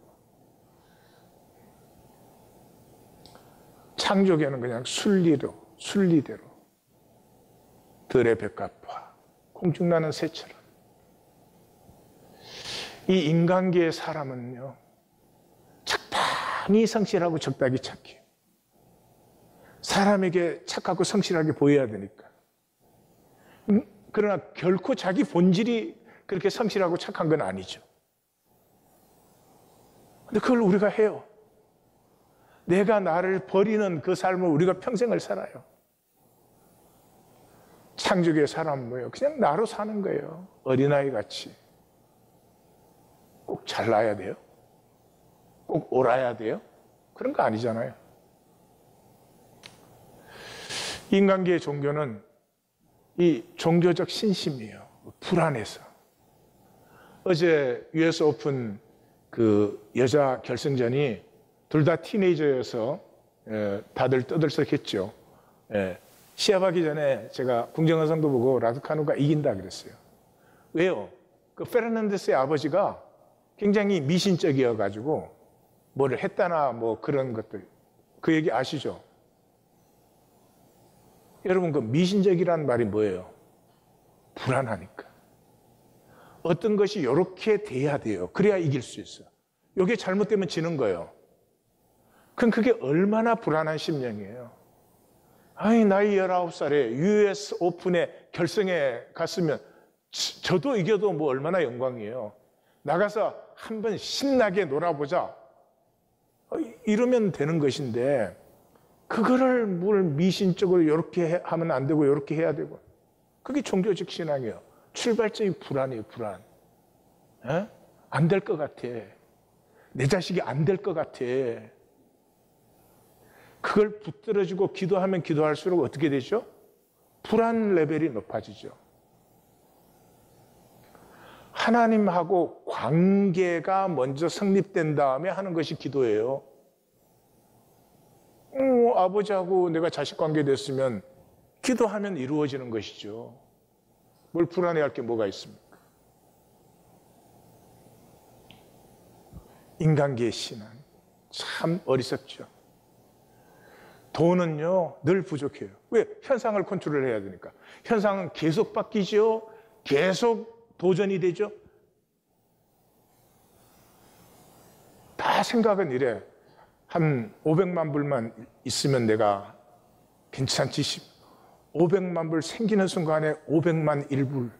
[SPEAKER 1] 창조계는 그냥 순리대로 들의 백합화, 공중나는 새처럼. 이 인간계의 사람은요, 적당히 성실하고 적당히 착해요. 사람에게 착하고 성실하게 보여야 되니까. 그러나 결코 자기 본질이 그렇게 성실하고 착한 건 아니죠. 근데 그걸 우리가 해요. 내가 나를 버리는 그 삶을 우리가 평생을 살아요. 창조계의 사람은 뭐예요? 그냥 나로 사는 거예요. 어린아이 같이. 꼭 잘나야 돼요? 꼭 옳아야 돼요? 그런 거 아니잖아요. 인간계의 종교는 이 종교적 신심이에요. 불안해서. 어제 US 오픈 그 여자 결승전이 둘 다 티네이저여서 다들 떠들썩했죠. 시합하기 전에 제가 궁정은성도 보고 라두카누가 이긴다 그랬어요. 왜요? 그 페르난데스의 아버지가 굉장히 미신적이어가지고 뭐를 했다나 뭐 그런 것들, 그 얘기 아시죠? 여러분, 그 미신적이라는 말이 뭐예요? 불안하니까. 어떤 것이 이렇게 돼야 돼요. 그래야 이길 수 있어요. 이게 잘못되면 지는 거예요. 그럼 그게 얼마나 불안한 심령이에요. 아니, 나이 19살에 US 오픈의 결승에 갔으면 저도 이겨도 뭐 얼마나 영광이에요. 나가서 한번 신나게 놀아보자. 이러면 되는 것인데, 그거를 뭘 미신적으로 이렇게 하면 안 되고 이렇게 해야 되고. 그게 종교적 신앙이에요. 출발점이 불안이에요, 불안. 안 될 것 같아. 내 자식이 안 될 것 같아. 그걸 붙들어주고 기도하면 기도할수록 어떻게 되죠? 불안 레벨이 높아지죠. 하나님하고 관계가 먼저 성립된 다음에 하는 것이 기도예요. 아버지하고 내가 자식 관계 됐으면 기도하면 이루어지는 것이죠. 뭘 불안해할 게 뭐가 있습니까? 인간계의 신앙 참 어리석죠. 돈은요 늘 부족해요. 왜? 현상을 컨트롤해야 되니까. 현상은 계속 바뀌죠. 계속 도전이 되죠. 다 생각은 이래. 한 500만 불만 있으면 내가 괜찮지 싶. 500만 불 생기는 순간에 500만 1불.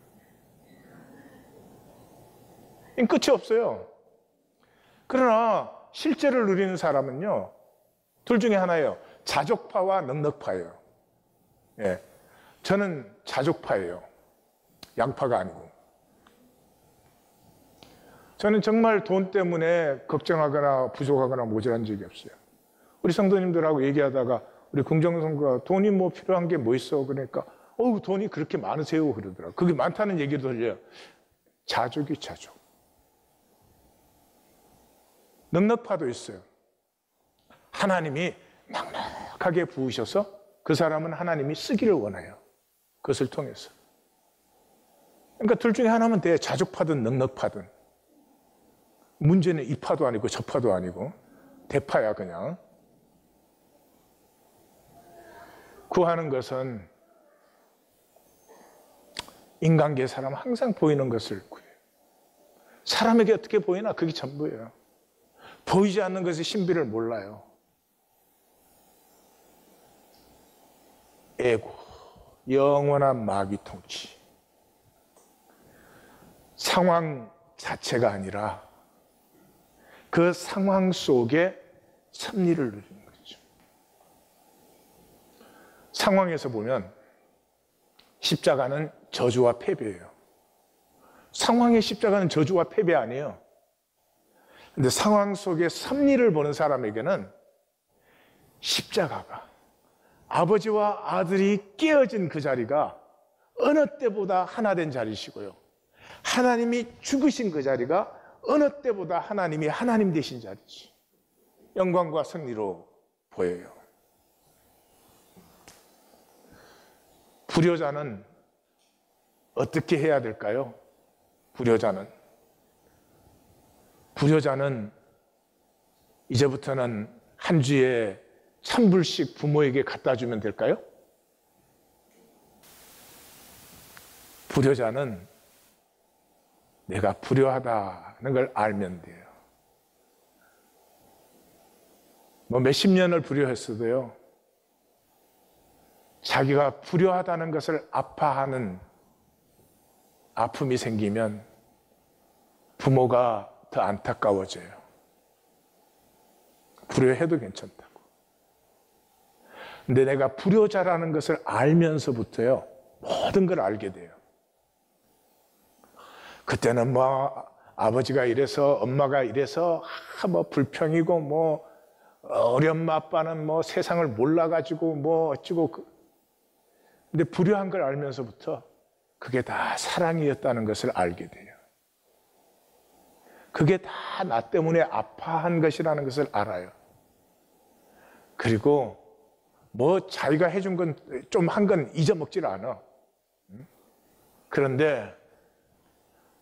[SPEAKER 1] 끝이 없어요. 그러나 실제를 누리는 사람은요, 둘 중에 하나예요. 자족파와 넉넉파예요. 예, 저는 자족파예요. 양파가 아니고. 저는 정말 돈 때문에 걱정하거나 부족하거나 모자란 적이 없어요. 우리 성도님들하고 얘기하다가 우리 긍정성도가 돈이 뭐 필요한 게 뭐 있어? 그러니까 돈이 그렇게 많으세요? 그러더라고요. 그게 많다는 얘기를 들려요. 자족이 자족. 넉넉파도 있어요. 하나님이 넉넉하게 부으셔서 그 사람은 하나님이 쓰기를 원해요. 그것을 통해서. 그러니까 둘 중에 하나면 돼. 자족파든 넉넉파든. 문제는 이 파도 아니고 저 파도 아니고 대파야 그냥. 구하는 것은 인간계의 사람은 항상 보이는 것을 구해요. 사람에게 어떻게 보이나 그게 전부예요. 보이지 않는 것의 신비를 몰라요. 에고, 영원한 마귀 통치. 상황 자체가 아니라 그 상황 속에 섭리를 누리는 거죠. 상황에서 보면 십자가는 저주와 패배예요. 상황의 십자가는 저주와 패배 아니에요. 근데 상황 속에 섭리를 보는 사람에게는 십자가가, 아버지와 아들이 깨어진 그 자리가 어느 때보다 하나 된 자리시고요, 하나님이 죽으신 그 자리가 어느 때보다 하나님이 하나님 되신 자리지. 영광과 승리로 보여요. 불효자는 어떻게 해야 될까요? 불효자는 이제부터는 한 주에 1,000불씩 부모에게 갖다 주면 될까요? 불효자는 내가 불효하다는 걸 알면 돼요. 뭐 몇십 년을 불효했어도요, 자기가 불효하다는 것을 아파하는 아픔이 생기면 부모가 더 안타까워져요. 불효해도 괜찮다고. 근데 내가 불효자라는 것을 알면서부터요, 모든 걸 알게 돼요. 그때는 뭐 아버지가 이래서 엄마가 이래서 뭐 불평이고, 뭐 우리 엄마 아빠는 뭐 세상을 몰라가지고 뭐 어찌고. 근데 불효한 걸 알면서부터 그게 다 사랑이었다는 것을 알게 돼요. 그게 다 나 때문에 아파한 것이라는 것을 알아요. 그리고 뭐 자기가 해준 건 좀 한 건 잊어먹질 않아. 그런데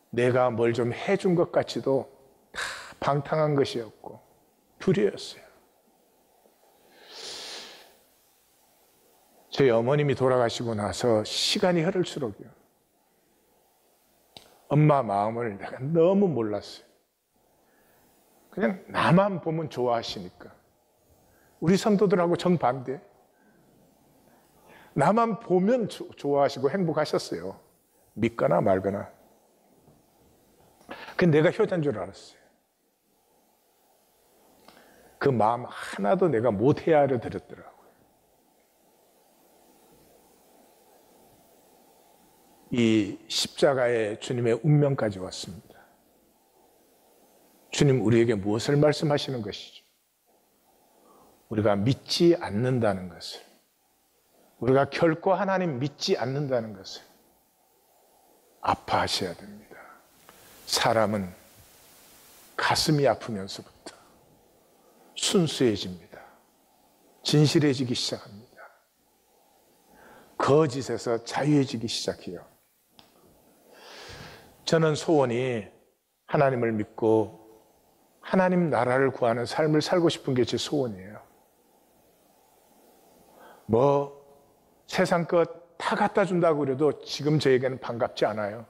[SPEAKER 1] 내가 뭘 좀 해준 것 같이도 다 방탕한 것이었고 불효였어요. 저희 어머님이 돌아가시고 나서 시간이 흐를수록요, 엄마 마음을 내가 너무 몰랐어요. 그냥 나만 보면 좋아하시니까. 우리 성도들하고 정반대. 나만 보면 좋아하시고 행복하셨어요. 믿거나 말거나. 근데 내가 효자인 줄 알았어요. 그 마음 하나도 내가 못 헤아려 드렸더라고요. 이 십자가에 주님의 운명까지 왔습니다. 주님 우리에게 무엇을 말씀하시는 것이죠? 우리가 믿지 않는다는 것을, 우리가 결코 하나님 믿지 않는다는 것을 아파하셔야 됩니다. 사람은 가슴이 아프면서부터 순수해집니다. 진실해지기 시작합니다. 거짓에서 자유해지기 시작해요. 저는 소원이 하나님을 믿고 하나님 나라를 구하는 삶을 살고 싶은 게 제 소원이에요. 뭐 세상 것 다 갖다 준다고 그래도 지금 저에게는 반갑지 않아요.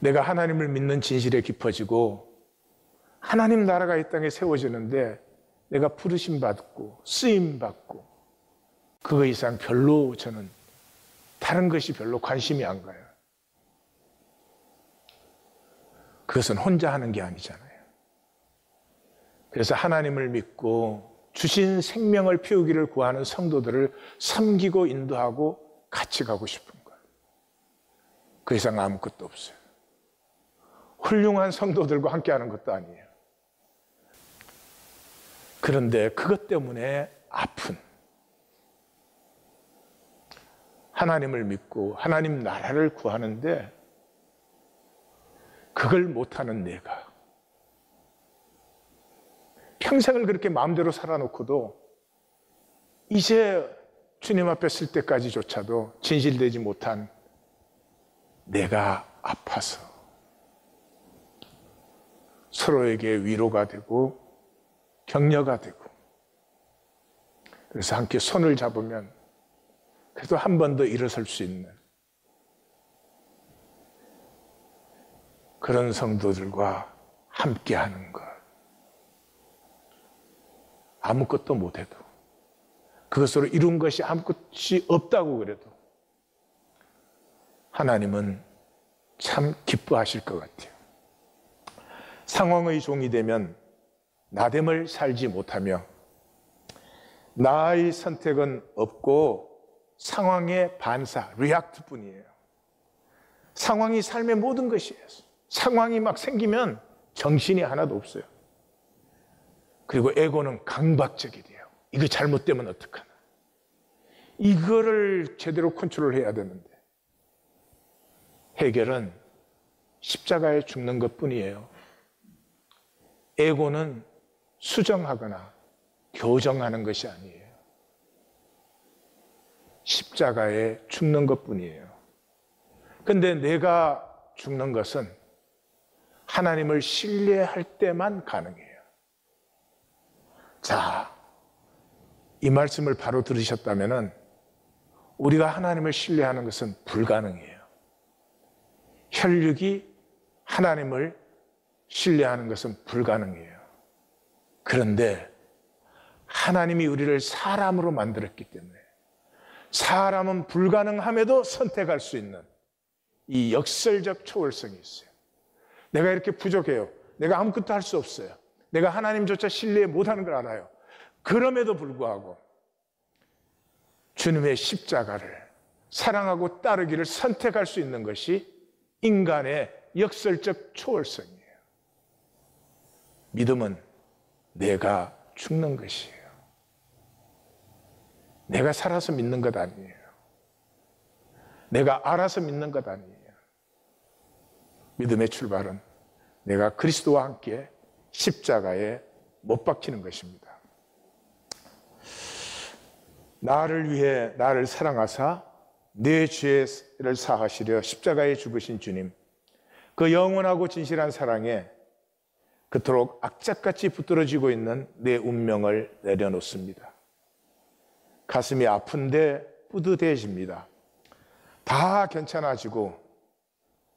[SPEAKER 1] 내가 하나님을 믿는 진실에 깊어지고 하나님 나라가 이 땅에 세워지는데 내가 부르심 받고 쓰임 받고 그거 이상 별로 저는 다른 것이 별로 관심이 안 가요. 그것은 혼자 하는 게 아니잖아요. 그래서 하나님을 믿고 주신 생명을 피우기를 구하는 성도들을 섬기고 인도하고 같이 가고 싶은 거예요. 그 이상 아무것도 없어요. 훌륭한 성도들과 함께 하는 것도 아니에요. 그런데 그것 때문에 아픈, 하나님을 믿고 하나님 나라를 구하는데 그걸 못하는 내가, 평생을 그렇게 마음대로 살아놓고도 이제 주님 앞에 쓸 때까지조차도 진실되지 못한 내가 아파서 서로에게 위로가 되고 격려가 되고, 그래서 함께 손을 잡으면 그래도 한 번 더 일어설 수 있는 그런 성도들과 함께 하는 것. 아무것도 못해도, 그것으로 이룬 것이 아무것이 없다고 그래도 하나님은 참 기뻐하실 것 같아요. 상황의 종이 되면 나됨을 살지 못하며 나의 선택은 없고 상황의 반사, 리액트뿐이에요. 상황이 삶의 모든 것이에요. 상황이 막 생기면 정신이 하나도 없어요. 그리고 에고는 강박적이래요. 이거 잘못되면 어떡하나. 이거를 제대로 컨트롤해야 되는데 해결은 십자가에 죽는 것뿐이에요. 에고는 수정하거나 교정하는 것이 아니에요. 십자가에 죽는 것뿐이에요. 근데 내가 죽는 것은 하나님을 신뢰할 때만 가능해요. 자, 이 말씀을 바로 들으셨다면 우리가 하나님을 신뢰하는 것은 불가능해요. 혈육이 하나님을 신뢰하는 것은 불가능해요. 그런데 하나님이 우리를 사람으로 만들었기 때문에 사람은 불가능함에도 선택할 수 있는 이 역설적 초월성이 있어요. 내가 이렇게 부족해요. 내가 아무것도 할 수 없어요. 내가 하나님조차 신뢰 못하는 걸 알아요. 그럼에도 불구하고 주님의 십자가를 사랑하고 따르기를 선택할 수 있는 것이 인간의 역설적 초월성이에요. 믿음은 내가 죽는 것이에요. 내가 살아서 믿는 것 아니에요. 내가 알아서 믿는 것 아니에요. 믿음의 출발은 내가 그리스도와 함께 십자가에 못 박히는 것입니다. 나를 위해 나를 사랑하사 내 죄를 사하시려 십자가에 죽으신 주님, 그 영원하고 진실한 사랑에 그토록 악착같이 붙들어지고 있는 내 운명을 내려놓습니다. 가슴이 아픈데 뿌듯해집니다. 다 괜찮아지고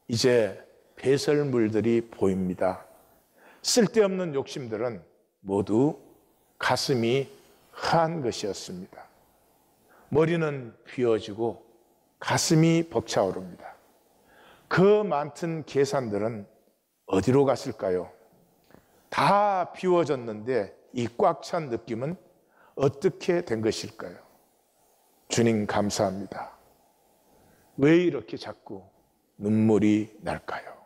[SPEAKER 1] 이제 배설물들이 보입니다. 쓸데없는 욕심들은 모두 가슴이 허한 것이었습니다. 머리는 비워지고 가슴이 벅차오릅니다. 그 많던 계산들은 어디로 갔을까요? 다 비워졌는데 이 꽉 찬 느낌은 어떻게 된 것일까요? 주님 감사합니다. 왜 이렇게 자꾸 눈물이 날까요?